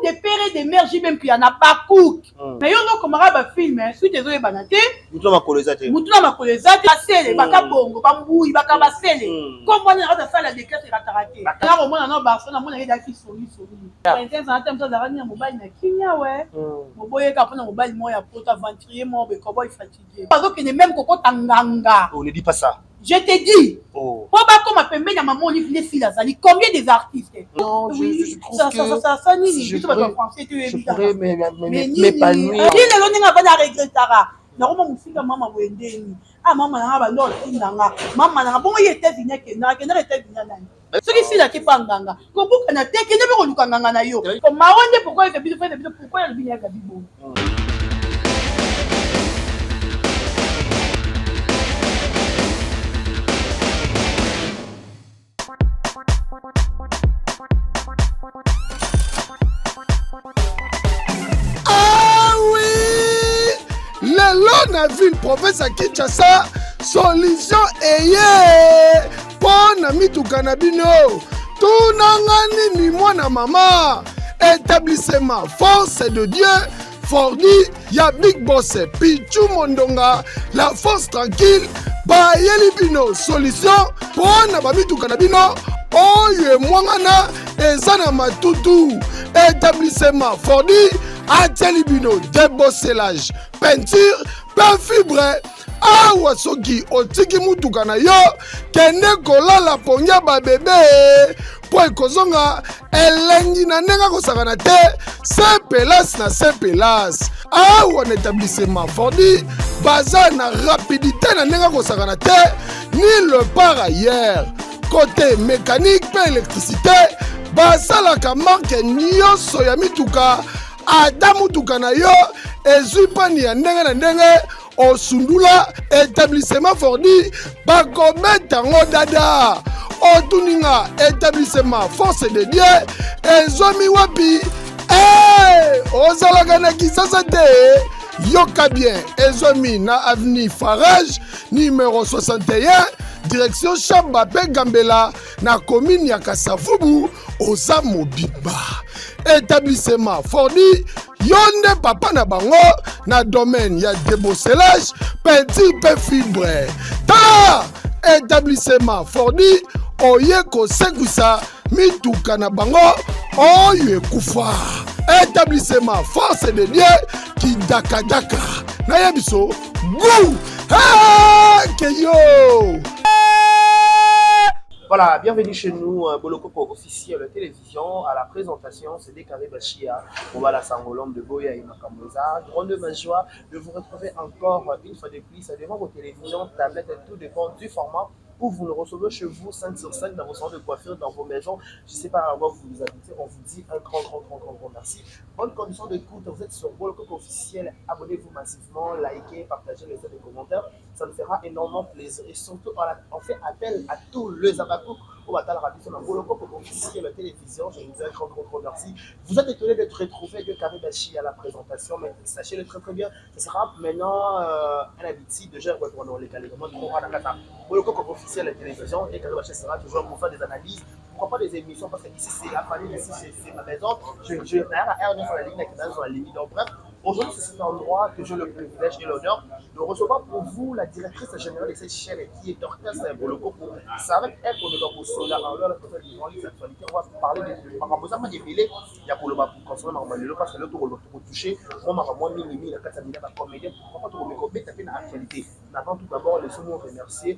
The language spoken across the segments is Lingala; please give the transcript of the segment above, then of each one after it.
des pères et des mères, j'ai même qu'il y en a pas cook. Mais yo no comme un film, suite désolé banate. Mutuna makolezate. Mutuna makolezate, basele, baka bongo, bambui, baka basele. Comme on a dans la déclaration la karaté. Là au moins dans Barcelone, on a des filles soli. Princesse en termes de ramener mobile na Kenya ouais. Moboye ka pona mobile moya pour aventurier mo be cowboy fatigué. Parce que même koko tanganga. On ne dit pas ça. Je te dis, pour comme à Pembe, il y a maman, on y filles Lazali. Combien des artistes? Non, oui, je trouve que ça ni je pourrais m'épanouir. Il est l'on n'a pas de regrettara. Normalement, mon fils, maman, vous aidez. Ah, maman, n'a pas d'or, maman, n'a pas été venu, n'a pas été venu. Ce qui est là, qui est pas nganga. Comme vous, on a été, qui n'est pas au nganga na yo. Comme ma onde, pourquoi il fait bien, pourquoi il vient à Gabibo? Na ville province à Kinshasa solution eye pona mituka na bino tunanga nini mwana mama établissement force de Dieu Fordi ya Big Boss Pichu Mondonga la force tranquille ba yeli bino solution pona ba mituka na bino oyo mwangana eza na matutu établissement Fordi ateli bino débosselage peinture pe fibre awa soki otiki mutuka na yo kende kolala ponya ba bebe po ekozonga elengi na ndenge kosakana te sepelas na sepelas awa na établissement Fordi baza na rapidité na ndenge kosakana te ni le par ailleurs côté mécanique pe électricité basalaka marke nyonso ya mituka ata mutuka na yo ezwi pani ya ndenge na ndenge osundula établissement Fordi bakometa ngo dada otuninga établissement force de Dieu ezomi wapi ozalaka na Kisasa te yoka bien ezomi na avenue Farage numéro 61 direction Chamba pe Gambela na commune ya Kasavubu oza mobimba établissement Fordi yonde papa na bango na domaine ya débosselage peinture pe fibre ta établissement Fordi oye kosekwisa mituka na bango oyo ekufa établissement force de Dieu kidakadaka na ya biso gu keyo. Voilà, bienvenue chez nous, Bolokoko officiel télévision. À la présentation, c'est Décaré Bachia, on va la Sangolom de Boya et Makamoza. Grande joie de vous retrouver encore une fois de plus devant vos télévisions, tablettes, tout dépend du format où vous le recevez chez vous, 5 sur 5, dans vos salons de coiffure, dans vos maisons. Je ne sais pas à quoi vous habitez, on vous dit un grand merci. Bonne condition d'écoute, vous êtes sur Bolokoko officiel, abonnez-vous massivement, likez, partagez, laissez des commentaires, ça nous fera énormément plaisir. Et surtout, on fait appel à tous les abakouk au Batal Radio sur Bolokoko officiel télévision. Je vous dis un grand merci. Vous êtes étonné d'être retrouvé de Carré Bachi à la présentation, mais sachez-le très bien, ce sera maintenant un habitude de gérer dans les calendriers. Bolokoko officiel la télévision et Carré Bachi sera toujours pour faire des analyses. Pourquoi pas des émissions? Parce que ici c'est la famille, ici c'est ma maison. Je n'ai rien à faire sur la ligne, sur la limite. Donc bref, aujourd'hui c'est cet endroit que j'ai le privilège et l'honneur de recevoir pour vous la directrice générale de cette chaîne qui est Dorcas Bolokoko. C'est avec elle qu'on est dans le solar. Alors là, on va parler de Marambosa Débélé. Il y a pour le concernant Marambosa parce que là, on va toucher. Moi, Marambosa Minimi, la 4 minutes, la comédien. Pourquoi tu me copies, taper dans l'actualité? Maintenant, tout d'abord, laissons-nous remercier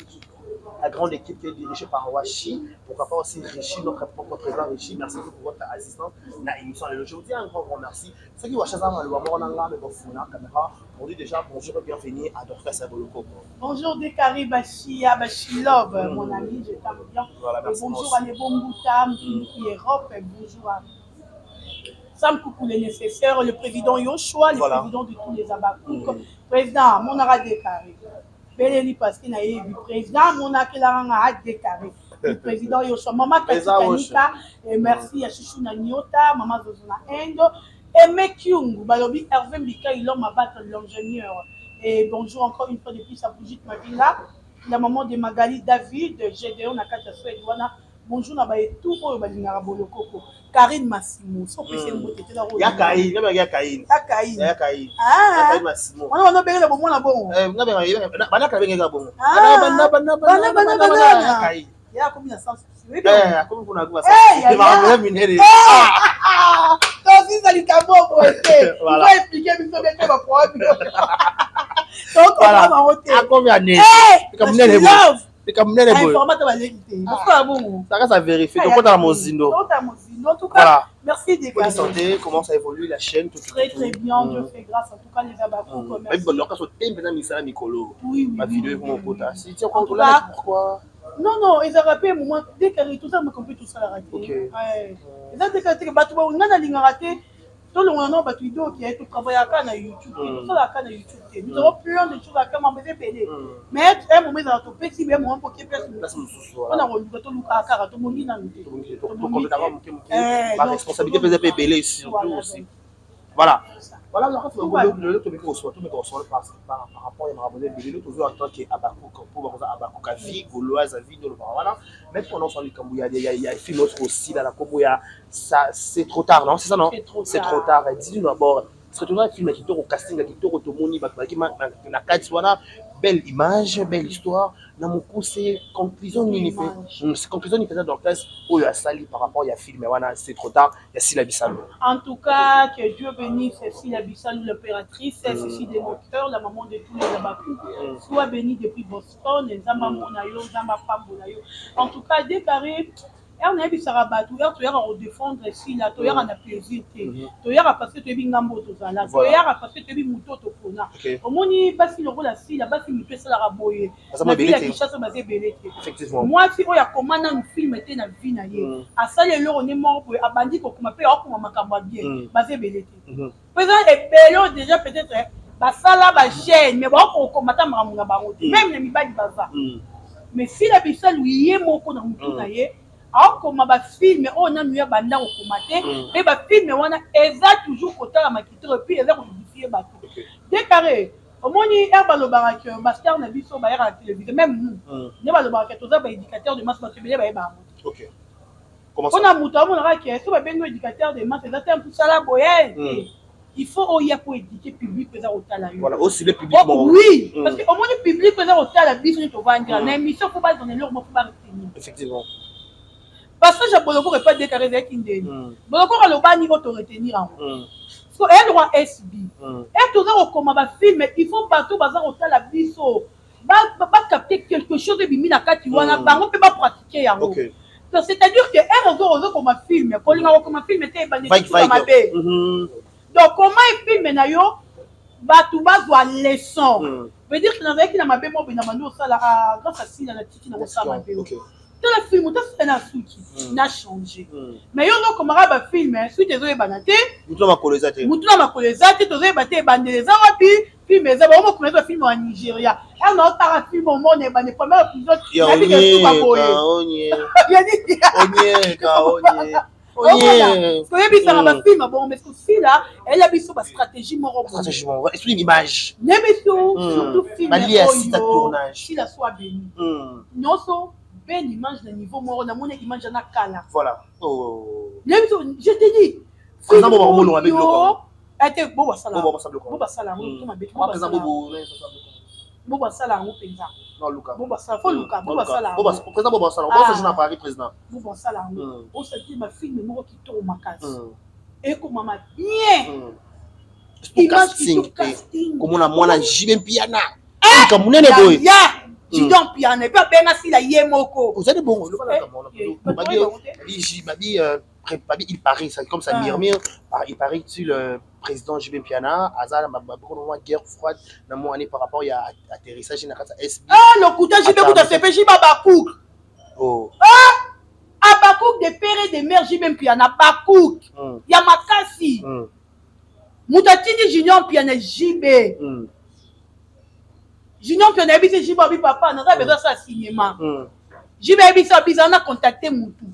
la grande équipe qui est dirigée par Washi. Pourquoi pas aussi Richie, notre propre président Richie. Merci beaucoup pour votre assistance dans l'émission. Je vous dis un grand merci. Ceux qui voient ça dans le moment, mais bon, la caméra, on dit déjà bonjour et bienvenue à Dorcas Bolokoko. Bonjour Décaré Bachia, Bachi Love, mon ami, je t'aime bien. Voilà, bonjour à Nebombuta, Europe, bonjour à Sam Koukou le nécessaire, le président Yoshua, le président de tous les Abakouk, président Monara Décaré. Béléli parce qu'il a eu le président Monakela Décaré. Le président Yoshua, Maman Katikanika, et merci à Chichou Nanyota, Maman Zozona Endo. Et Mekyung, Balobi Hervé Mika, il a battu l'ingénieur. Et bonjour encore une fois depuis sa Brigitte Mavila, la maman de Magali David, Gédéon Nakata Edwana. Bonjour, Nabaye tout pour le Balingara Bolokoko. Karine Massimo. Son PC moté là. Il y a Kaïn, il y a Kaïn. Kaïn. Il y a Kaïn. Ah. Kaïn Massimo. On a bien le bon là bon. Banana bon. Il y a combien de sens? Comme vous n'avez pas ça. Il m'a minéré. Donc si ça lui cambo pour être. Voilà. On va expliquer mais ça bien que va prendre. Donc on va monter. À combien d'années? Comme les beaux. Comme les beaux. Informateur va l'écouter. Pourquoi bon? Ça reste à vérifier. Donc on est à Mozindo. En tout cas, merci des gars. Santé, comment ça évolue la chaîne? Très très bien, Dieu fait grâce. En tout cas, les Abakou. Merci. Bon, donc on est bien mis ça Mikolo. Oui. Ma vidéo pour mon pote. Si tu en tout cas, pourquoi? Non, ils ont rappelé un moment, dès qu'il tout ça, me compris tout ça la raté. Ils ont déclaré que Batou, on a la raté. Tout le monde a battu d'eau qui a tout travaillé à Cannes à YouTube. Tout ça la Cannes à YouTube. Nous avons plein de choses à Cannes, mais c'est pédé. Mais un moment, ils ont topé, si bien, on peut qu'il y ait personne. On a relu tout le cas à Cara, tout le monde a été. La responsabilité peut être belée surtout aussi. Voilà. Voilà, le tout reçoit par rapport à ma bonne vidéo, toujours en tant qu'Abakou, pour Abakou, vie, Gauloise, vie de voilà. Mais pendant son il y a un film aussi, là, la Kobo, c'est trop tard, non? C'est ça, non? C'est trop tard. Dis-nous d'abord, c'est toujours un film qui est au casting, qui est au Tomoni, belle image, belle histoire. Dans mon coup, c'est conclusion c'est conclusion ni peut-être dans classe où il y a sali par rapport il y a film mais voilà c'est trop tard il y a Sila Bissalo. En tout cas que Dieu bénisse Sila Bissalo l'impératrice Cécile de notre cœur la maman de tous les Abakou soit bénie depuis Boston les Zamba Monayo Zamba Pambonayo. En tout cas déclaré on a vu Sarah Batou, tu as défendre ici, là, tu as un plaisir, tu as parce que tu es bien gambo, tu as parce que tu es bien mouton, tu as. Au moins, parce qu'il y a la base, il peut se la raboyer. Effectivement. Moi, si on a commandé un film, était dans la vie, à ça, les gens, on est mort pour abandonner, comme on peut, on m'a bien, basé belé. Présent et bello, déjà peut-être, ça là, ma chaîne, mais bon, on combat à mon barote, même les mibadi baza. Mais si la bissa lui est mort dans mon alors comme ma film on a mieux banda au commaté et ma film on a exact toujours côté la maquette puis elle a modifié bateau déclaré au moins il y a le baraque master na biso ba à la télévision même nous ne ba le baraque tout ça ba éducateur de masse parce que bien ba OK comment ça on a mouton on aura qui est ba ben éducateur de masse c'est un peu ça la boyenne il faut y a pour éduquer public présent au talent voilà aussi le public oui parce que au moins le public présent au talent biso ni to vendre na émission faut pas donner leur mot faut pas retenir effectivement. Parce que j'ai Boloko ne pas déclarer avec Indéni. Boloko a le bas niveau de retenir en haut. Parce qu'elle doit SB. Elle doit comment va filmer. Il faut partout bazar au tal la biso. Pas capter quelque chose de bimi na kati wana. On peut pas pratiquer en haut. C'est-à-dire que elle regarde comment filmer. Quand on comment filmer, t'es bandé tout dans ma baie. Donc comment il filme na yo? Batu bazwa leçon. Veut dire que dans avec na ma baie moi benamando ça là grâce à si la tiki na ça ma baie. Tout le film, tout ce n'a souci, n'a changé. Mais on a comme un film, suite des autres banaté. Moutoula ma colosate. Moutoula ma colosate, tous les bâtés bandés les Arabes, puis mais ça va on connaît un film en Nigeria. On a un film au monde et bandé premier épisode. Il y a des trucs à boyer. Il y a des parce que ça va film bon mais ceci là, elle a mis sur la stratégie morale. Stratégie morale. Est-ce une image? L'émission surtout film. Si ta tournage. Si la soit bénie. Non so belle image de niveau mort on a mon image na kala voilà je te dis présent bon bon avec le était bon sala bon sala to ma bête présent bon sala on penza non Luca bon sala faut Luca bon sala présent bon sala on se joue à Paris président bon sala on se dit ma fille mort qui tourne ma case et comme maman bien image casting comme on a moi la JB Piana comme on est boy tu donnes piano et pas bien assis la yemoko vous êtes bon le il paraît ça comme ça murmure il paraît que le président JB Piana Azal ma guerre froide dans mon année par rapport il y a atterrissage na kata SB le couteau JB couteau CPJ Babakouk Abakouk de père et de mère JB Piana Bakouk ya makasi mutatindi junior Piana JB Junior qui a dit Jibabi papa, on a besoin de ça cinéma. Jibabi on a contacté Moutou.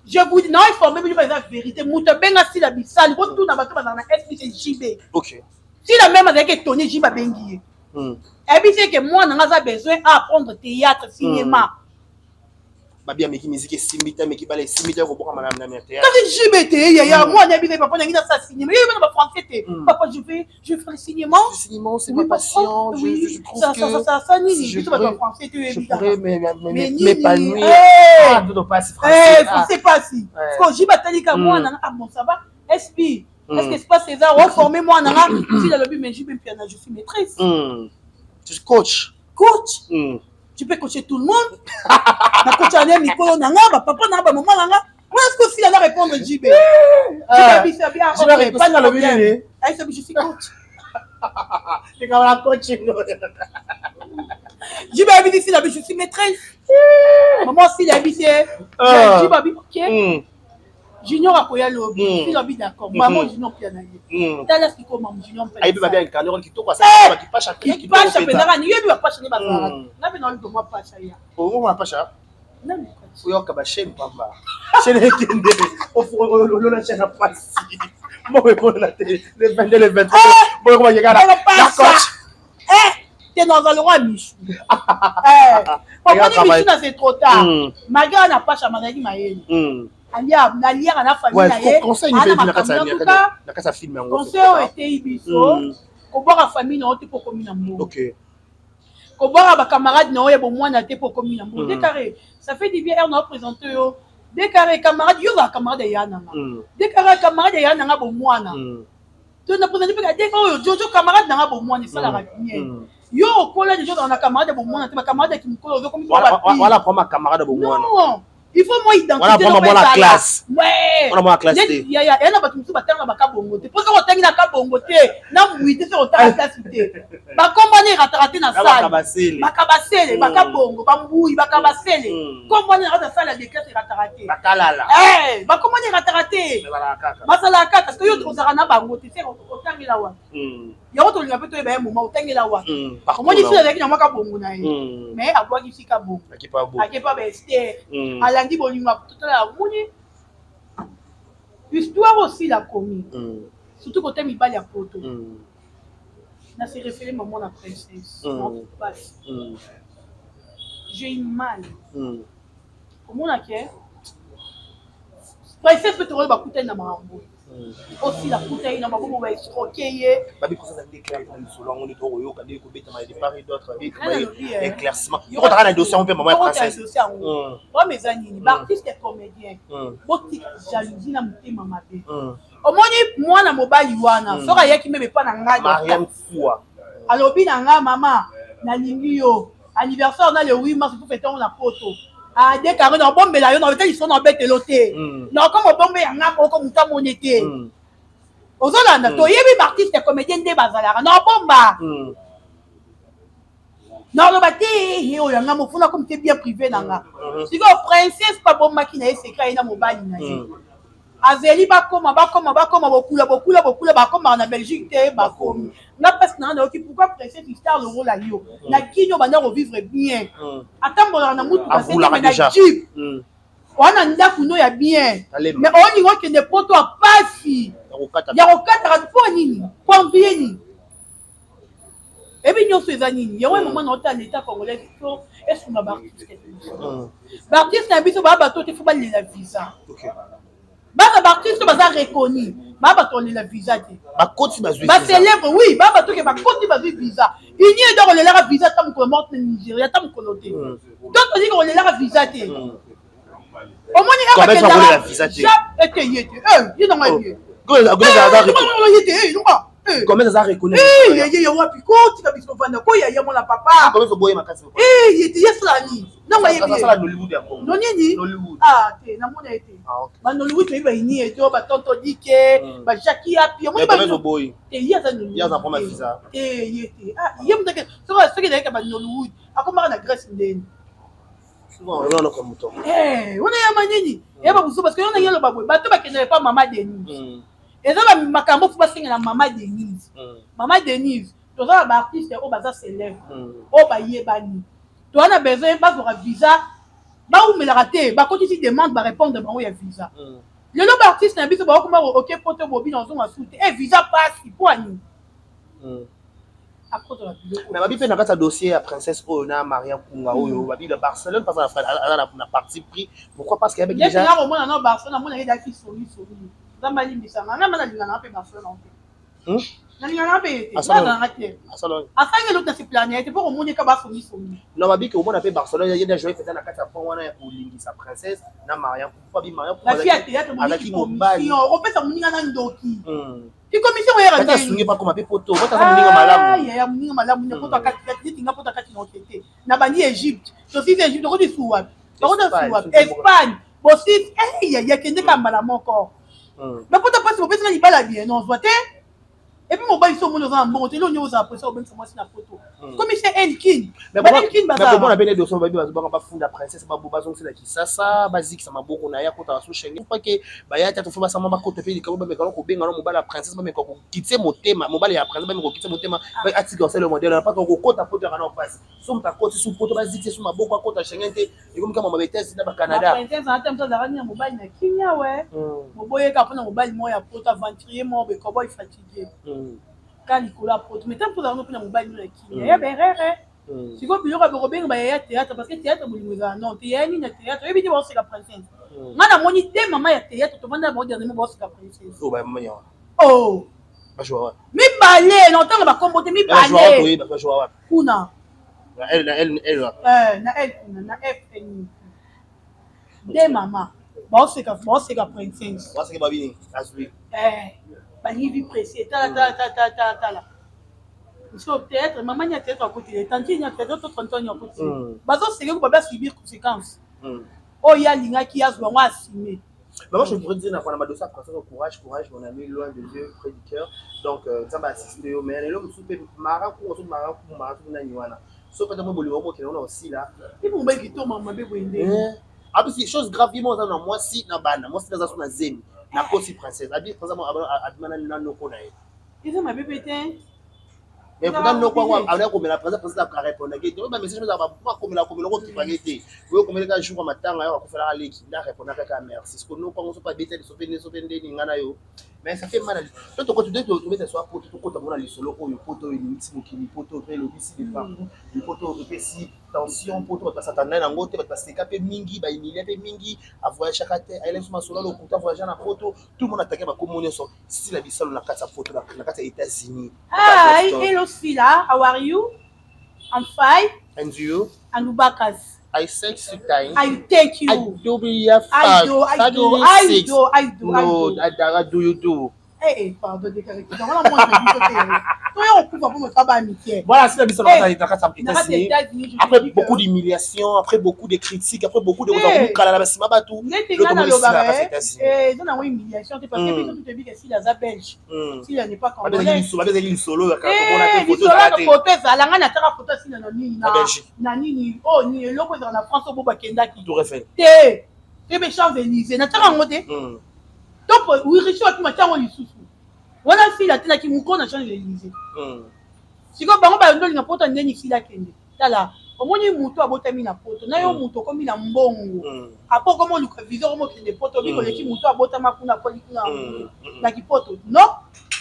Je vous dis, non, il faut même la vérité. Moutou ben si la bisal, vous tout dans votre dans la SPC JB. OK. Si la même avec Tony Jibabengi. Et puis c'est que moi on a besoin d'apprendre théâtre, cinéma. Babia meki musique simita meki bale simita ko boka madame na théâtre. Quand JBT ya moi na bien papa na ngina ça cinéma. Il va français té. Papa je vais faire le cinéma. Le cinéma c'est ma passion, je trouve que ça nini, tu vas pas français té évidemment. Je pourrais m'épanouir. Ah, tout passe français. Français pas si. Quand JBT ka moi na bon ça va. SP. Est-ce que c'est pas César reformez-moi na si le lobby mais JBT piano je suis maîtresse. Tu es coach. Coach. Tu peux coacher tout le monde. Na coach à Nicolo Nanga, papa Nanga, maman Nanga. Moi, est-ce que si elle a répondre JB? Je vais répondre à l'objet. Je suis coach. C'est comme la coach. JB a dit si la je suis maîtresse. Maman, si la vie c'est. JB a dit ok. Junior a koya lobby. Si lobby d'accord. Maman Junior piano. T'as l'air qui comme Junior. Aïe, va bien incarner qui tourne ça. Qui passe à qui passe à Pédara. N'y a plus à pas changer ma parole. Là, maintenant, il doit pas changer. Oh, on va pas changer. Non, mais faut y avoir chaîne papa. Chaîne qui est au fond de la chaîne à passer. Moi, je vais la télé. Le 22, le 23. Moi, je vais regarder. D'accord. T'es dans un roi Michou. Papa dit Michou, c'est trop tard. Ma gare n'a pas changé ma haine. Alia, Nalia, à la famille. Conseil, il veut dire que ça filme. Conseil était Ibiso. Au bord de la famille, non, t'es pour commune amour. Ok. Au bord de ma camarade, non, il y a bon moi, t'es pour commune amour. Décarré. Ça fait du bien, on a présenté. Décarré, camarade, il y a un camarade de Yananga. Décaré, camarade de Yananga, bon moi. Tu n'as présenté pas que Jojo, camarade, n'a pas bon moi, c'est ça la rapinière. Yo, au collège, déjà, on a camarade de bon moi, ma camarade qui me colle, comme voilà pour ma camarade de bon moi. Non. Il faut moi identifier. On a vraiment la classe. Ouais. On a la classe. Il y a un abattu qui va faire la cabongote. Pour que vous tenez la cabongote, n'a mouillé sur la classe. Ma compagnie raté dans la salle. Ma cabassele, ma cabongo, ma mouille, ma cabassele. Compagnie raté dans la salle de classe raté. Ma kalala. Eh, ma compagnie raté. Ma salaka, parce que vous avez un bangote, c'est au temps de la wa. Il y a autre peu de moment au temps de la wa. Moi, je suis avec un cabongo. Mais à quoi il s'y cabongo. À qui pas besté. Dit Bolima, tout à l'heure, l'histoire aussi la commis. Surtout quand tu as mis la photo. On s'est référé à la princesse. J'ai eu mal. Comment on a fait? Princesse peut te rendre la bouteille dans ma rambo. Aussi la bouteille dans ma rambo va escroquer. Babi pour ça ça déclare dans selon on est trop yo quand des coupés dans des paris d'autres éclaircissement. On a un dossier on peut maman princesse. Moi mes amis, l'artiste est comédien. Boti jalousie na mutema mabe. Omoni mwana mobali wana, soka yaki meme pa na ngadi. Mariam Foua. Alobi na nga mama na lingi yo. Anniversaire na le 8 mars pour fêter on la photo. Ah, dès qu'on a bombé là, on avait ils sont en bête de l'hôtel. Non, comme on bombé en a comme ça mon été. Aux Hollandais, toi, il y a des artistes comédiens de Bazalara. Non, bomba. Non, le bâti, il y a un mot comme c'est bien privé. Si vous princesse, pas bon machine, c'est créé dans mon bail. Azeli bakoma beaucoup en Belgique bakoma na parce na na pourquoi princesse star le rôle là yo na kinyo bana revivre bien attends na mutu parce que na jeep wana ndaku no ya bien mais on y voit que ne poto a pasi ya okata pour nini pour bien ni et bien nyoso ezanini ya ouais moment na ota l'état congolais to est-ce qu'on a Baptiste na biso ba bato te faut ba la visa. Baba artiste baza reconnu baba tolé la visa te ba koti bazui ba célèbre oui baba to ke ba koti bazui visa ini donc le la visa tam ko morte Nigeria tam ko loté donc on dit qu'on le la visa te au moins il a pas la visa te était yete il non mieux comment ça reconnaît il y a wapi koti ka biso vanda ko ya mon papa comment ça boyer makasi il était yeslani non mais ça ça la Hollywood ya Congo non ni Hollywood ah te na mona été ba Hollywood pe ba ini eto ba tonto dike ba Jackie api mo ba comment boy te ya za prend ma visa yete ah yem de so ke de ka ba Hollywood akoma na Grèce ndeni souvent on a comme mouton on a manini ya ba buso parce que on a yelo ba boy ba to ba kenele pas maman Denise et ça va makambo faut pas signer la maman Denise maman Denise to ça ba artiste o baza célèbre o ba yebani to on a besoin pas pour visa ba ou me la rater ba quand tu demande ba répondre ba o ya visa le nom artiste na biso ba ko ma OK poto bobi dans son assoute et visa passe pour ani à cause de la biloko. Mais babi pe na kata dossier à princesse Ona Maria Kunga oyo babi de Barcelone parce que la partie pris pourquoi parce qu'il y avait Déjà déjà au moins dans Barcelone mon est d'ailleurs soli. Dans Mali bisanga na mana lingana pe Barcelone. Na lingana pe. Barcelone. Afin l'autre dans planète pour au moins que ba soli. Non babi que au moins na pe Barcelone il y a des joueurs peut-être na kata pont wana pour lingi sa princesse na Maria pourquoi bi Maria la fille à théâtre avec mobile. On peut ça moninga na ndoki. Qui commission ya kata sungi pa comme pe poto kata moninga malamu. Ya moninga malamu ne poto kati tinga poto kati no tete. Na bani Égypte. To si Égypte ko di suwa. Ko di suwa. Espagne. Aussi ya kende kambala moko. Mais poto passe au besoin libala bien non vote. Et puis mon bail sur mon dans bon télé on y a après ça au ben moi c'est la photo. Commissaire Elkin. Mais comment on a bien de son baby ba funda princesse ba bobazo c'est la kisasa basique ça m'a beaucoup na ya kota so Schengen pas que ba ya ta to fa sama ba kota pe ka ba me ka ko benga no mobala princesse ba me ko kitse motema mobala ya princesse ba me ko kitse motema ba article c'est le modèle pas ko kota photo kana passe so mta kota su photo basique sur ma boko kota Schengen te et comme kama mabetesi na ba Canada princesse en termes de rania mobile na Kenya ouais moboye ka pona mobile mo ya photo aventurier mo be ko boy fatigué quand Nicolas Poto mais tant pour avoir na mobile na Kenya ya berere si ko biloko ba robenga ba ya théâtre parce que théâtre bolinga non théâtre na théâtre et bien c'est la princesse ngana moni te maman ya théâtre to banda ba dernier mo c'est la princesse oh ba maman oh ba joie mi balé non tant ba comboter mi balé ba joie kuna na elle na FN de maman ba c'est la princesse ba c'est ba bien asui balingi vie pressée tala so peut-être maman nya tête à côté tanti nya tête to tonton nya côté bazo sérieux ko ba subir conséquences oh ya linga ki azwa ngwa assumer. Mais moi je voudrais dire na ma dossier après ça courage mon ami loin des yeux près du cœur donc ça va assister au mais l'homme soupe mara ko na niwana so peut-être mo bolimo ko na aussi là et mon mec qui tombe maman be boende ah puis chose grave vivement ça na moi si na bana moi si na ça na zemi na kosi princesse abi par exemple admana na noko na ils ont ma bébé té mais pourtant no kwa avec comme la princesse a répondre que ba message ça ba comme la ko ki bagete oui comme le jour matanga ya ko fela leki na répondre ka merci ce que no kwa so pas bête de sauver ndeni ngana yo mais ça fait mal toi tu continues de mettre soit pour tout côté mona lisolo oyo poto ni mix mokili poto pe lo bisi de pas le poto pe si tension poto ba satana na ngote ba seka pe mingi ba imilia pe mingi avoyer chaque terre elle est sur solo le kuta voyager na poto tout le monde attaquer ba communion so si la bisalo na kata photo na kata États-Unis hi hello Sila how are you I'm fine and you and Ubakas I sex you time I take you I do be a fan I do no do you do pardon de caractère voilà moi je dis que toi on coupe pour me faire amitié voilà c'est la bisalo États-Unis après beaucoup d'humiliation après beaucoup de critiques après beaucoup de choses kala na sima batu le comment ici là États-Unis dans la humiliation parce que tout te dit que si la belge si elle n'est pas congolais il solo ka photo ça la ngana tara photo si na nini oh ni loko dans la France au bakenda ki tout refait te be Champs-Élysées na tara ngote donc oui Richard tu m'attends lisusu wana fila tena ki mukona Champs-Élysées siko bango ba ndoli na poto ndeni fila kende tala omoni mutu abotami na poto na yo mutu komi na mbongo apo komo luka viseur mo kende poto biko leki mutu abotama kuna koli kuna na kipoto no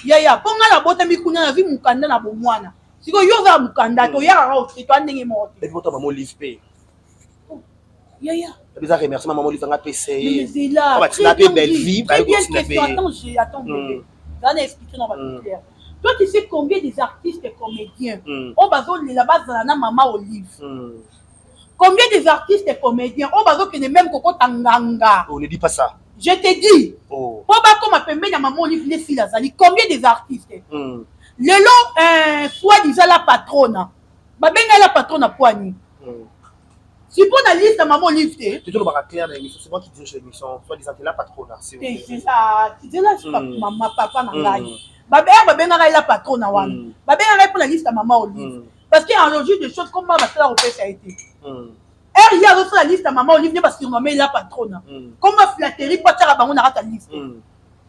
ya ponga na botami kuna na vi mukanda na bomwana siko yo za mukanda to ya ra o to ndenge mo et poto maman live pay ya bizarre remercie maman live nga PC c'est là on va te belle vie très bien question attends ça n'a expliqué dans votre clair. Toi tu sais combien des artistes et comédiens on bazo la base dans la maman Olive combien des artistes et comédiens on bazo que même koko tanganga on ne dit pas ça je te dis oh ba comme pembe na maman Olive les filles azali combien des artistes le long soi-disant la patronne ba benga la patronne poignée si pour la liste à maman Olive tu dois pas clair dans l'émission c'est moi qui dis l'émission soi-disant que la patronne c'est ça tu dis là maman papa na ngai ba benga la patronne wana ba benga pour la liste à maman Olive parce qu'il y a un logique de choses comme ma ça au fait ça a été il y a aussi la liste à maman Olive parce qu'il nommé la patronne comme flatterie pas tara bango na rata liste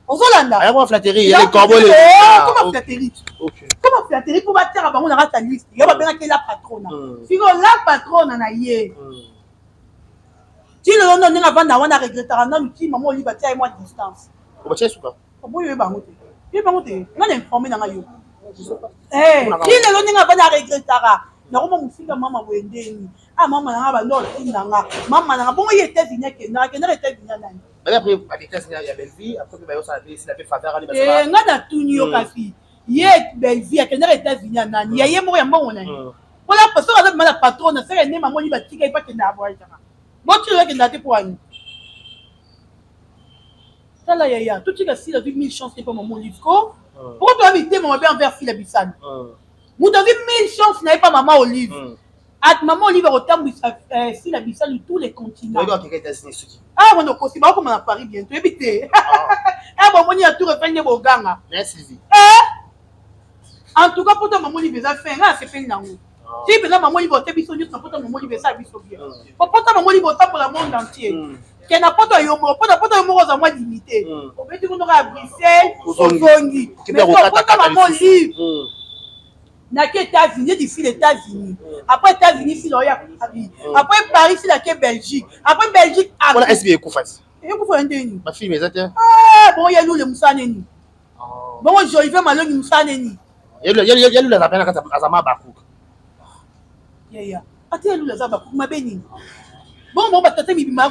ozolanda aya kwa flatterie ya corbeau comme flatterie comme flatterie pour ba tara bango na rata liste ya ba benga la patronne siko la patronne na ye si le nom n'est pas dans on a regretté non qui maman Olive a tia moi distance on va chercher quoi boyo bango te on a informé na yo Qui le longa va na regrettara. Na ko musika mama wendeni. Ah mama na ba no tinanga. Mama na bon yete vinya ke na rete vinya nani. Mais après avec États-Unis il y a Belleville, après il va ça la fait faveur ali parce nga na tuni yo kasi. Ye Belleville ke na rete vinya nani. Ya ye mo ya mbongo nani. Voilà parce que avec ma patronne, c'est une maman liba tika pas que na avoir ça. Bon tu veux que na te pour ani. Ça là ya tout tu si la vie mille chances n'est pas maman livre. Pourquoi tu as invité maman bien envers fille Bissan? Vous avez mille chances n'est pas maman Olive. À maman Olive au temps où si la Bissan tous les continents. Regarde quelqu'un États-Unis. Ah on est possible comme à Paris bientôt éviter. Ah bon on y a tout refait au ganga. Merci. En tout cas pour toi maman Olive ça fait là c'est fait là. Si maintenant maman Olive vote biso nous pour toi maman Olive ça biso bien. Pour toi maman Olive vote pour le monde entier. Qui n'a pas de yomo, pas de yomo aux amours limité. On peut dire qu'on aura à Bruxelles, au Zongi. Mais pour toi maman Olive. N'a qu'aux États-Unis, d'ici les États-Unis. Après États-Unis, ici l'Orient. Après Paris, ici la Belgique. Après Belgique, on a SBA Koufas. Et vous faites un déni. Ma fille, mais ça ah bon, il y a nous les Moussaneni. Bon, je vais malheur les Moussaneni. Il y a nous les appels à Zama Bakouk. Ya. Attends, nous les Zama ma béni. Bon, bah, t'as mis ma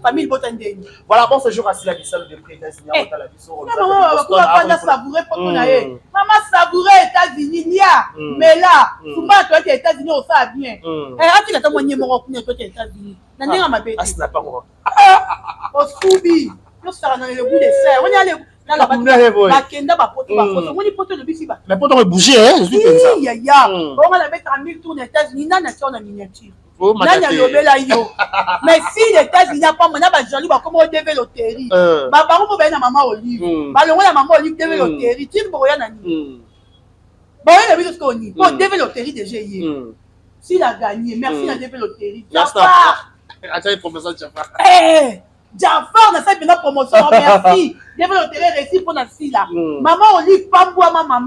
famille famille voilà, bon, ce jour à la Bissau de près États-Unis, on a la Bissau. Maman savourer pour qu'on aille. Maman savourer États-Unis, il y a. Mais là, souvent, toi, tu es États-Unis, on sait bien. Eh, tu as moyen de me toi, tu es États-Unis. N'a ma bête. Ah, ce n'est pas moi. Oh, Scooby. Nous sommes dans le bout des serres. On y allait. Là, la kenda ba poto ba poto. On y poto le bisi ba. Mais poto va bouger, hein. Je suis comme ça. Ya. On va la mettre en 1000 tours aux États-Unis. Nana, tu en miniature. Nana lobela yo. Mais si les États-Unis a pas mana ba jaloux ba comment devait loterie. Ba ba ko ba na maman Olive. Ba longo la maman Olive devait loterie. Tu bo ya nani. Ba ya biso ce qu'on dit. Bon devait loterie déjà hier. S'il a gagné, merci la devait loterie. Jafar. Attends, professeur Jafar. Eh Jafar na sa bina promotion merci. Devait loterie réussi pour na si là. Maman Olive pambwa maman.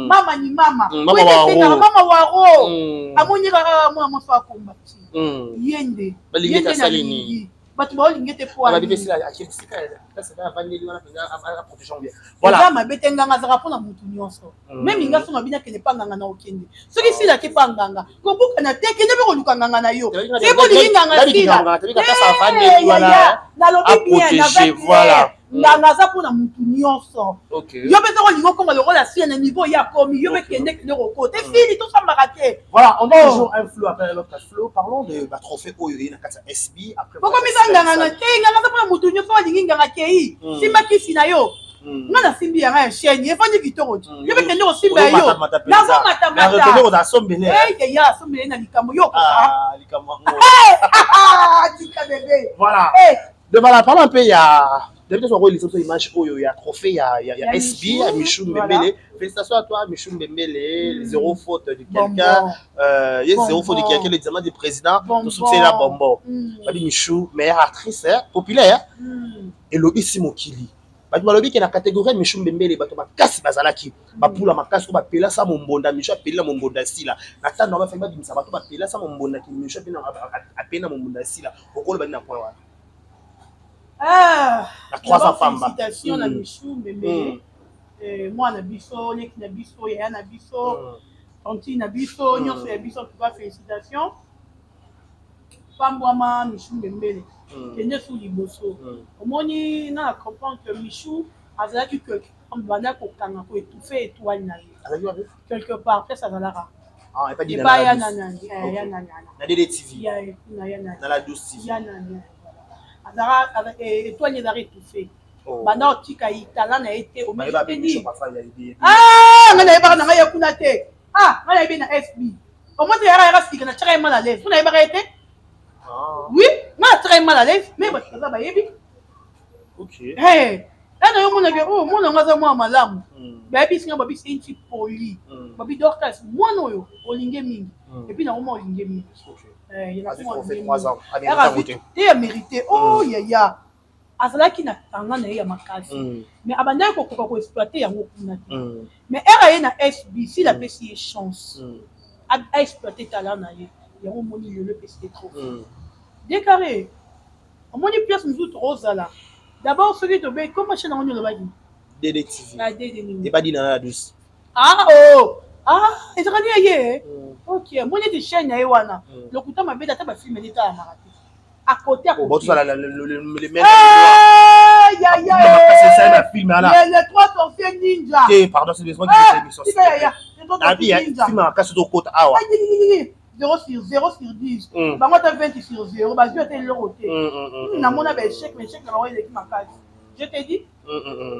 Mama ni mama. Mama waro. Amoni ka mo so akombati. Yende. Balingeta salini. Batu ba olingete po. Ba bibesi la akili sika. Ça va valider wana à protection bien. Voilà. Ma betenga ngazaka pona mutu nyonso. Même inga so mabina kene panganga na okende. Soki sila ke panganga. Kobuka na teke ne be koluka nganga na yo. C'est bon linganga sila. Na lobi bien na va. Voilà. Nganga pour na mutu nyonso. OK. Yo be to lingo comme le rôle à na niveau ya komi yo be kende kene roko. Te fini tout ça maraté. Voilà, on a toujours un flow après l'autre flow. Parlons de trophée Oyo na kata SB après. Pourquoi mi nganga te nganga pour na mutu nyonso lingi nganga kei. Simba kisi na yo. Ngana simbi ya nga chaîne, il faut dire kitoko. Yo be kende ko simba yo. Na ko mata mata. Na ko da sombele. Eh ya sombele na likambo yo. Ah, likambo. Tika bébé. Voilà. Devant la parole un peu il y a depuis que on voit image Oyo, il y a trophée, il y a SB, à Michou Mbembele. Félicitations à toi, Michou Mbembele. Zéro faute de quelqu'un. Il y a zéro faute de quelqu'un, l'examen du président. Tout soutien la Bombo. Michou, meilleure actrice, populaire. Et Lobi Simokili. Batu balobi ke na catégorie Michou Mbembele bato makasi bazalaki bapula makasi ko bapela sa mombonda Michou apela mombonda sila na tanda ba fanga bimisa bato bapela sa mombonda ki Michou apena mombonda sila okolo bani na point wana. Ah, la 300 femmes. Félicitations na Michou Mbembele. Moi na biso, Lek na biso, ya na biso, Tanti na biso, nyonso ya biso tu vas félicitations. Pambwama Michou Mbembele. Kende sous liboso. Omoni na comprendre que Michou azalaki que comme banda ko kanga ko étouffer étoile na ye. Quelque part après ça zalara. Ah, et pas dit na ya nana. Ya nana. Na DDTV. Ya na ya nana. Na la 12 TV. Ya nana. Azara avec étoile les arrêt étouffé. Banda otika itala na été au même dit. Ah, ngana yeba na ya kuna te. Ah, ngana yeba na FB. Comment tu yara sika na très mal à l'aise. Vous n'avez pas été? Oui, mais très mal à l'aise, mais ça va y ok. Hey, là, on a dit, oh, mon nom est moi, madame. Baby, c'est un baby, c'est une fille poli. Baby, Dorcas, moi, non, au Lingemi. Et puis, non, au Lingemi. Il y a 3 ans. Tu as mérité. Oh, ya. Azala qui n'a pas de makasi. Mais abandonne qu'on exploiter un mot. Mais elle a une SB, la PC chance. A exploité talent. Il y a un moni le PC trop. Décarré. On m'a dit pièce nous autres rose là. D'abord celui de B comment chez nous le bagi. DDTV. Na DDTV. Et pas dit dans la douce. Ah oh. Ah, et ça dit aye. OK, moi n'était chaîne aye wana. Le couteau m'a bête ta film l'état à marathon. À côté à côté. Bon tout ça le même. Ya ya. C'est ça le film là. Les trois sorciers ninja. OK, pardon, c'est moi qui fais l'émission. Ah bien, film en casse de côté ah ouais. 0 sur 10. Bah moi t'as 20 sur 0, bah je t'ai le roté. Na mona ba échec, mais échec na ba l'équipe ma case. Je t'ai dit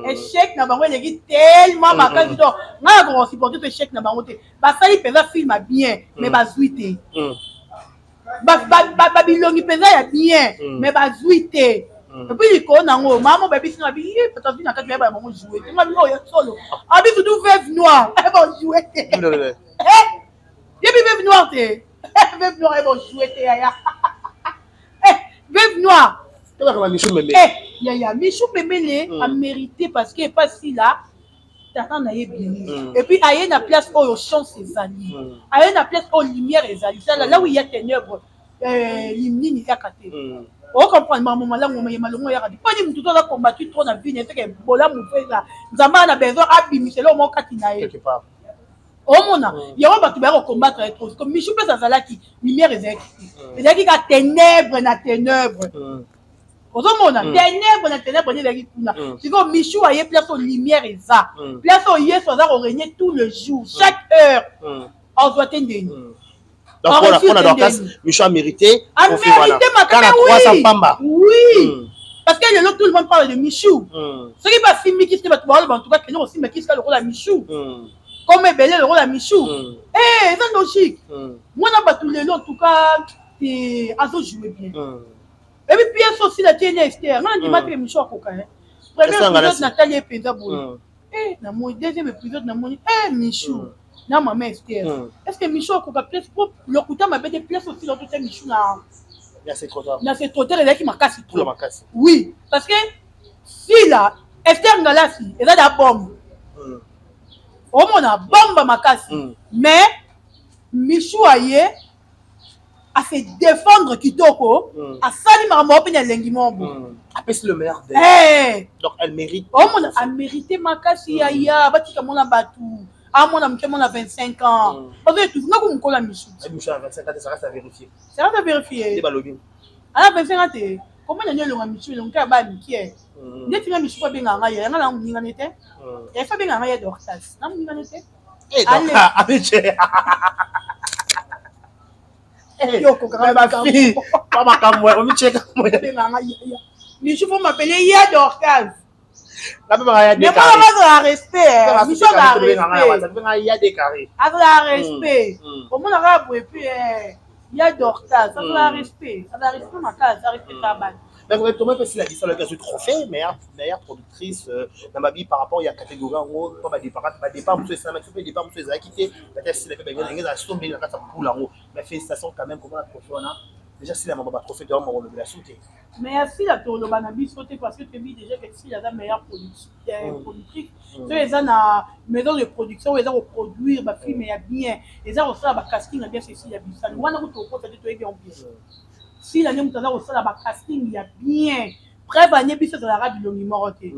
échec na ba l'équipe tellement ma case donc na gros supporter échec na ba roté. Bah ça il pesa film bien, mais ba zuité. Ba bilongi pesa ya bien, mais ba zuité. Et puis il connaît nango, maman baby sina bi peut-être bien quand tu vas maman jouer. Tu m'as mis au solo. Abi tout veuve noire, elle va jouer. Il veuve noire té. Veuve noire elle va jouer té ya. Veuve noire. Ya Michou Memele a mérité parce que pas si là t'attends na bien. Et puis aye na place où chance ses amis. Aye na place où lumière les amis. Là où il y a ténèbres limni ya katé. On comprend maman là on m'a malongo ya pas ni mutu toza combattu trop na vie n'était que bola mufeza nzamba na besoin abimisi lo mo katina ye quelque part o mona ya ba tu ba combattre trop comme Michou pesa zalaki lumière ezaki ka ténèbres na ténèbres o mona ténèbres na ténèbres ni leki kuna siko Michou aye place au lumière eza place au yeso za régner tout le jour chaque heure on doit tendre. Donc on a donc Michou a mérité. A mérité ma carte oui. Oui. Parce que tout le monde parle de Michou. Ce qui va filmer qui se va voir en tout cas que nous aussi mais qui se le rôle à Michou. Comme belé le rôle à Michou. Eh, c'est logique. Moi n'a pas tous les en tout cas et azo jouer bien. Et puis pièce aussi la télé Esther. Non dit que Michou a coca. Premier épisode Nathalie Penda boy. Eh, na mon deuxième épisode na mon Michou. Na maman Esther. Est-ce que Michou a coca place pour le couteau m'a des places aussi dans tout ça Michou na. Il y a ces trop. Na c'est trop là qui m'a cassé tout. M'a cassé. Oui, parce que si là Esther Ngalasi elle a la bombe. Au mona bombe m'a cassé. Mais Michou aye a fait défendre Kitoko a sali maman pe na lengi mombo. Après le meilleur d'elle. Eh, donc elle mérite. Au mona a mérité ma casse ya batika mona batu. Ah, mon ami, on a 25 ans. Parce que tu n'as pas la Michou. Michou a 25 ans, ça reste à vérifier. Ça reste à vérifier. C'est pas le bien. À 25 ans, comment on a le Michou, on a pas Michou. Dès que Michou a bien gagné, il y a un homme qui a été. Il faut bien gagner d'Ortas. Non, il a été. Allez, allez. Yo, coca, ma fille. Pas ma camoufle, on me check. Michou, faut m'appeler Yad d'Ortas. La même a des carrés. Mais moi, respect. Michou a respect. Il y a des carrés. Avec respect. Au moins, on a et puis il y a d'Ortas. Ça a respect. Ça a respect ma case. Ça respect ta balle. Mais vous êtes aussi la liste de trophée, meilleure productrice dans ma vie par rapport à la catégorie en gros, pas ma départ, monsieur Samak, super départ, monsieur Zakité, peut-être si la fait bien, il y a somme bien la carte pour la roue. Mais félicitations quand même, comment la trophée on a. Déjà, si la maman va trophée, on va la sauter. Mais si la Tolobanabi sauter parce que tu dis déjà que si la meilleure productrice, tu es dans la maison de production, ils ont produire, ma film est bien, ils ont aussi la casting, bien ceci, il y a bien ça. Moi, on a bien. Si la nous avons aussi la casting, il y a bien. Bref, on est sur la radio de l'Imoroté.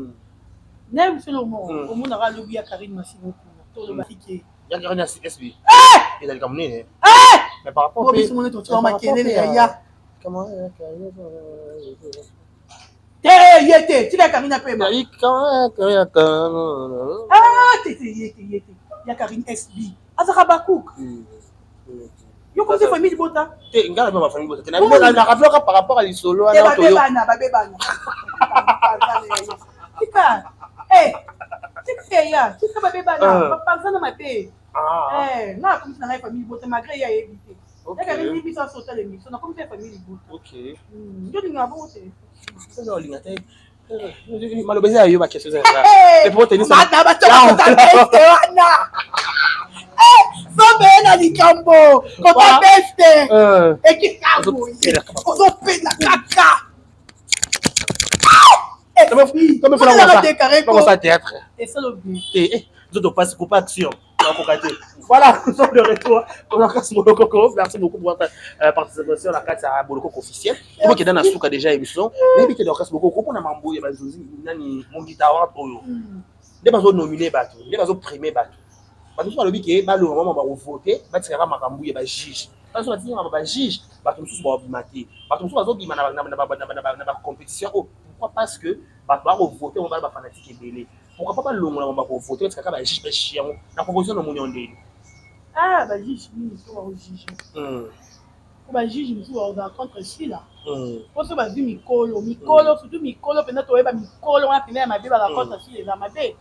N'est-ce pas le mot? Au monde, on a le bien Karine Massimo. Il y a Karine SB. Il a le Camerounais. Mais par rapport à ce moment, tu vas maquiller. Comment tu vas Karine après moi. Ah, il y a Karine SB. Azarabakouk. Yo connais famille Bota. Tu ngala ba famille Bota. Na ngala na kafloka par rapport à l'isolo na to. Babebana. Tika. Eh. Tika ya. Tika babebana. Papa na mabe. Eh, na comme na famille Bota malgré ya évité. Ya ka ni bisa sauter les missions. Na comme c'est famille Bota. OK. Yo linga bote. Ça no linga te. Malobezi ayo ba question ça. C'est pour tenir ça. Na ba to wana. Sobe na likambo, kota beste. Ekikabu. Ozope na kaka. Comment faire ça? Comment ça théâtre? Et ça le bien. Tu dois passer pour pas action. Voilà, nous sommes de retour pour la carte Bolokoko. Merci beaucoup pour votre participation à la carte à Bolokoko officielle. Moi qui est dans la souka déjà émission, mais qui est dans la carte Bolokoko, on a mambo, il y a Zozi, Nani, mon guitare, des bateaux nominés bateaux, des bateaux primés bateaux. Parce que le but est que le moment où on va voter, on va makambu, il y a juge. Parce que on va juge, bateau tous va bimater, bateau tous va bimater na compétition. Pourquoi? Parce que bateau va voter, on va fanatique et belé. Pourquoi pas le moment où on va voter, parce que quand juge est chiant, la proposition de mon ondé. Ah, bah juge, il faut au juge. Bah juge, il faut dans contre ici là. Pour ça, bah du mikolo, surtout mikolo, peut-être on va mikolo, on a fini à ma vie, bah la contre ici les amadés.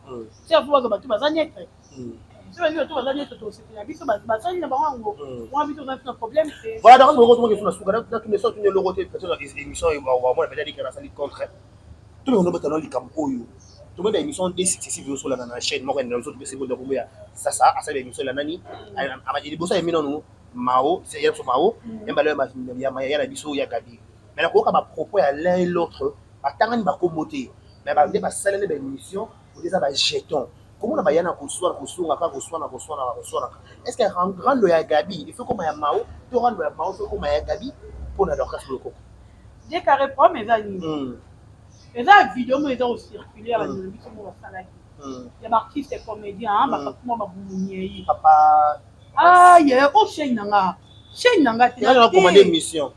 C'est à voir que bateau va zagner. Voilà, donc on va retrouver sur la souka. Dans tous les sens, une l'euroté, peut-être l'émission est vraiment peut-être qu'il y a la salle contre. Tout le monde est dans le camp. Tout le monde a une émission des successives sur la chaîne. Moi, nous autres, c'est bon de rouler. Ça, à cette émission, la nani. Il est beau ça, il est mis dans nous. Mao, c'est hier sur Mao. Et ben là, il y a la biso, il y a Gabi. Mais la coca va proposer à l'un et l'autre. À tant qu'on va commoter. Mais il va saler l'émission pour des abattements jetons. Comment on va y aller est-ce qu'il y a un grand loya Gabi? Il faut qu'on ait Mao, tout rendre le Mao, il faut qu'on ait Gabi pour la casse le coco. J'ai carré pour mes amis. Les vidéos me ont circulé à la télévision. Il y a des artistes et comédiens, papa. Ah, il y a au Chez Nanga. Chez Nanga, tu as commandé une mission.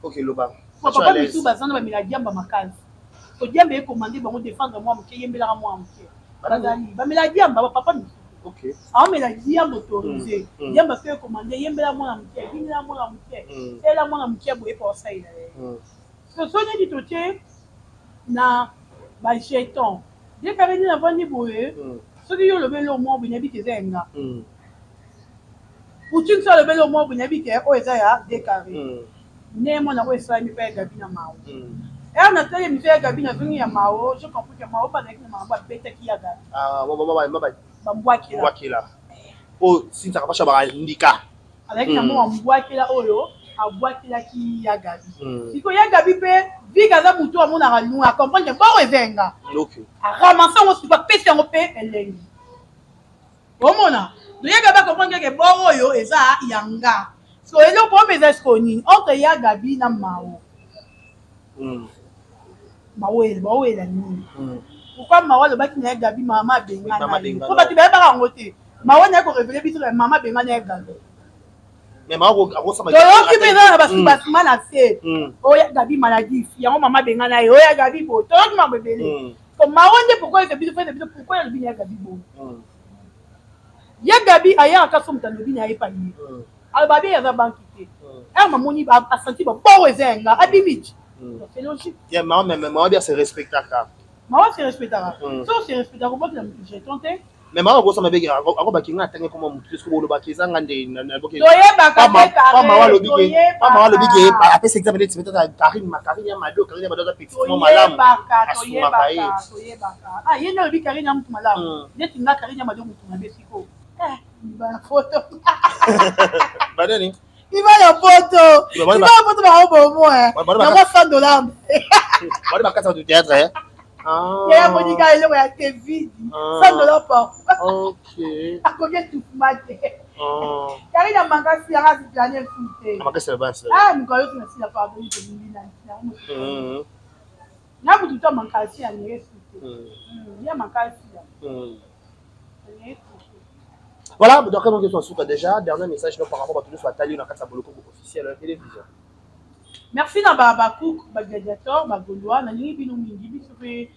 Ok, Loba. Papa, je suis basé dans la diamba ma case. So diamba est commandé pour défendre moi, je suis là moi. Mais la diamba, papa. Ok. Ah, mais la diamba autorisée. Diamba fait commander, il y a moi, il y a moi, et là, moi, je suis pour ça. Ce sont des dossiers na jeton. Dès qu'il y a un vent boé, ceux qui ont le bel au moins, vous n'avez pas zenga. Pour tu que le bel au moins, vous n'avez pas oezaya décarré. Némo na oezaya mi fait Gabi na mao. Et on a télé mi fait Gabi na zungi ya mao. Je comprends que mao pas avec na mao bête qui a Gabi. Ah, maman. Bambouakila. Oh, si ça va pas changer indica. Avec na mo bambouakila oyo. Abouakila qui ya Gabi. Si ko ya Gabi pe vigaza mutu amona ranou a comprendre que bon ezenga. OK. A ramasser on se va pèse en pe elengi. Omona. Do ya Gabi comprendre que bon oyo eza yanga. So elo po meza skoni entre ya Gabi na Mao. Mao la ni. Pourquoi Mao le baki na Gabi mama benga na. Ko bati ba ba ngote. Mao na ko révéler biso mama benga na Gabi. Mais Mao a ça donc qui peut dans basuma na se. Oya Gabi maladie, yango mama benga na oya Gabi bo. Donc ma bébé. Comme Mao ne pourquoi il fait des pourquoi il vient Gabi bo. Ya Gabi aya akaso mutano bina yepa ni. Albabi ya bankité. Elle m'a moni a senti bon ezenga abimiti. C'est logique. Ya Mao bien c'est respectable. Mao c'est respectable. So c'est respectable pour que j'ai tenté. Mais Mao go sama bege ako bakinga atanga comme mutu ce ko lo bakizanga nde na boke. Toyeba ka pas Mao lo bige. Pas Mao lo bige. Après c'est examiner tu mettre Karine ya mado Karine ya mado petit mo malamu. Toyeba ka. Ah yendo lo bige Karine ya mutu malamu. Neti nga Karine ya mado mutu na besiko. La photo. Badani. Il va la photo. Il va la photo pour moi. Il y a $100. Voilà ma carte du théâtre. Il y a mon gars il a été vide. $100 par. OK. À combien tu maté? Car il a manqué si la dernière foutée. Manqué c'est bon. Ah, nous connaissons aussi la pardon de Mila. Na tout temps manqué si à nier foutée. Il y a manqué si. Voilà, donc comme question souka déjà, dernier message par rapport à tout soit taillé dans la carte Bolokoko officielle à la télévision. Merci na babakouk bagadiateur bagolois na lingi bino mingi biso pe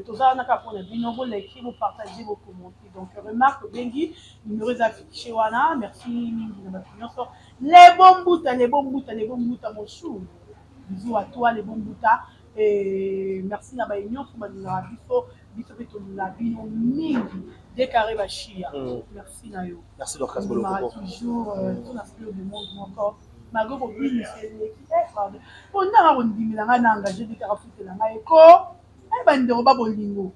toza na ka pona bino bo like bo partager bo commenter donc remarque bengi numéros affichés wana merci mingi na bato les bombuta mon chou bisous à toi les bombuta et merci na ba union pour banira biso pe to na bino mingi décarré bachia merci na yo merci donc carte Bolokoko toujours tout na fleur du monde encore Mago pour bien pardon. On a un dimilanga na engagé de carafute la maiko. Eh ben de roba bolingo.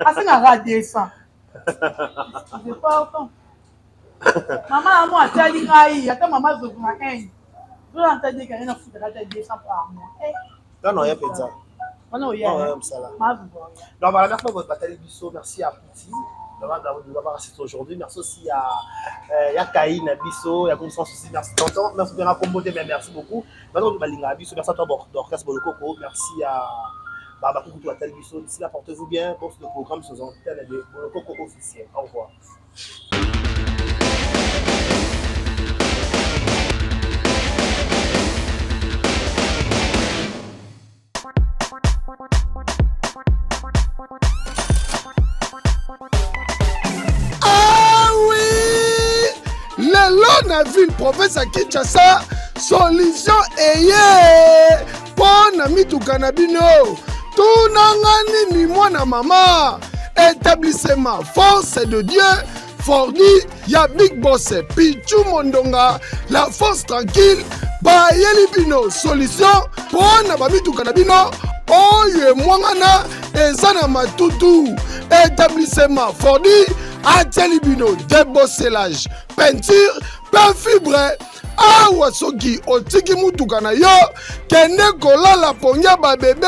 Asa na radé ça. C'est pas autant. Maman moi tali ngai, ata maman zo na un. Vous entendez qu'il y a une foudre à 200 par mois. Non non, il y a pas ça. Non, il y a ça là. Donc voilà, merci pour votre bataille biso, merci à Pouti. nous avons assisté aujourd'hui. Merci aussi à Kaï Nabiso, il y a Conscience aussi. Merci tonton, merci pour la comboté, mais merci beaucoup. Maintenant, merci à toi Dorcas Bolokoko, merci à Baba Koukou à Telbiso. D'ici là, portez-vous bien. Pour ce programme sur antenne de Bolokoko officiel. Au revoir. Ah oui, lelo na ville province ya Kinshasa solution eye mpona mituka na bino tunanga nini mwana mama établissement force de Dieu Fordi ya Big Boss Pichu Mondonga la force tranquille bayeli bino solution mpona bamituka na bino oyo emwangana eza na matutu établissement Fordi atieli bino débosselage peinture pe fibre awa soki otiki mutuka na yo kende kolala ponya babebe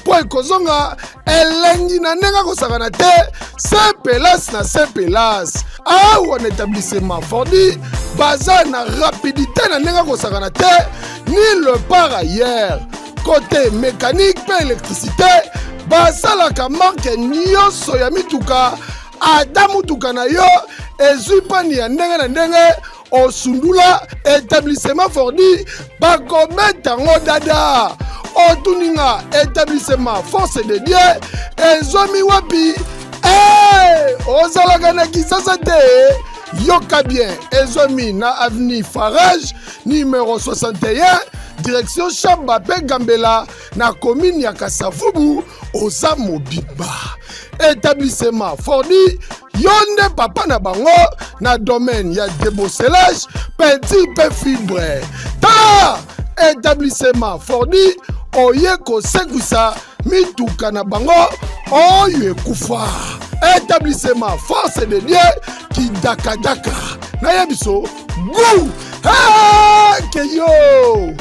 po ekozonga elengi na ndenge akosakana te se pelas na se pelas awa na établissement Fordi baza na rapidité na ndenge akosakana te ni le par ailleurs côté mécanique pe électricité basalaka marke nyonso ya mituka ata mutuka na yo ezwi pani ya ndenge na ndenge osundula établissement Fordi bakobeta ngo dada otuninga établissement force de Dieu ezomi wapi ozalaka na Kisasa te yoka bien ezomi na avenue Farage numéro 61 direction Chamba pe Gambela na commune ya Kasavubu oza mobimba établissement Fordi yonde papa na bango na domaine ya débosselage peinture pe fibre ta établissement Fordi oye kosekwisa mituka na bango oyo ekufa établissement force de Dieu kidakadaka na yebiso gu keyo